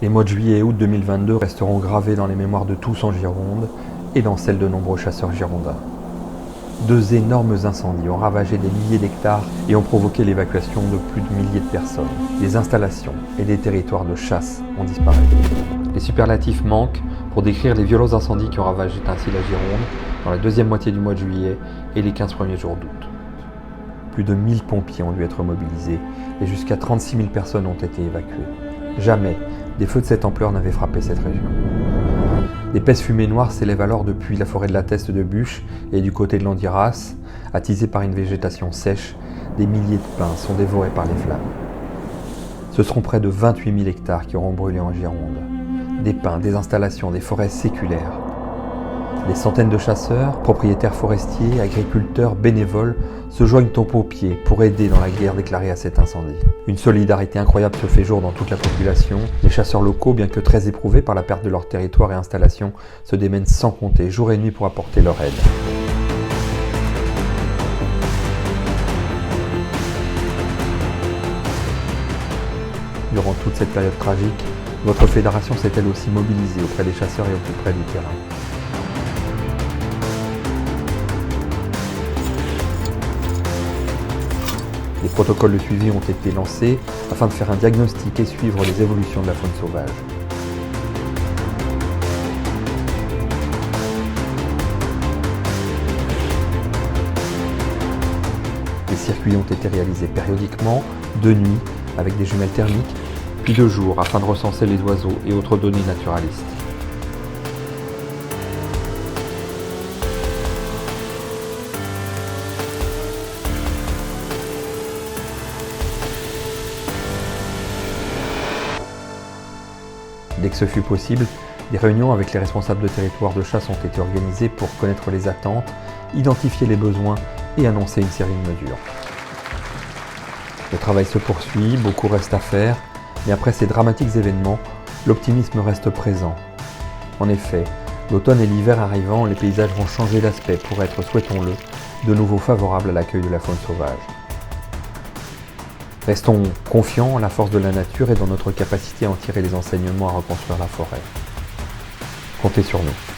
Les mois de juillet et août 2022 resteront gravés dans les mémoires de tous en Gironde et dans celles de nombreux chasseurs girondins. 2 énormes incendies ont ravagé des milliers d'hectares et ont provoqué l'évacuation de plus de milliers de personnes. Des installations et des territoires de chasse ont disparu. Les superlatifs manquent pour décrire les violents incendies qui ont ravagé ainsi la Gironde dans la deuxième moitié du mois de juillet et les 15 premiers jours d'août. Plus de 1000 pompiers ont dû être mobilisés et jusqu'à 36 000 personnes ont été évacuées. Jamais des feux de cette ampleur n'avaient frappé cette région. D'épaisses fumées noires s'élèvent alors depuis la forêt de la Teste de Buch et du côté de l'Andiras, attisées par une végétation sèche, des milliers de pins sont dévorés par les flammes. Ce seront près de 28 000 hectares qui auront brûlé en Gironde. Des pins, des installations, des forêts séculaires. Des centaines de chasseurs, propriétaires forestiers, agriculteurs, bénévoles se joignent aux pompiers pour aider dans la guerre déclarée à cet incendie. Une solidarité incroyable se fait jour dans toute la population. Les chasseurs locaux, bien que très éprouvés par la perte de leur territoire et installation, se démènent sans compter, jour et nuit, pour apporter leur aide. Durant toute cette période tragique, votre fédération s'est elle aussi mobilisée auprès des chasseurs et au plus près du terrain. Des protocoles de suivi ont été lancés afin de faire un diagnostic et suivre les évolutions de la faune sauvage. Les circuits ont été réalisés périodiquement, de nuit, avec des jumelles thermiques, puis de jour afin de recenser les oiseaux et autres données naturalistes. Dès que ce fut possible, des réunions avec les responsables de territoires de chasse ont été organisées pour connaître les attentes, identifier les besoins et annoncer une série de mesures. Le travail se poursuit, beaucoup reste à faire, mais après ces dramatiques événements, l'optimisme reste présent. En effet, l'automne et l'hiver arrivant, les paysages vont changer d'aspect pour être, souhaitons-le, de nouveau favorables à l'accueil de la faune sauvage. Restons confiants en la force de la nature et dans notre capacité à en tirer les enseignements à reconstruire la forêt. Comptez sur nous.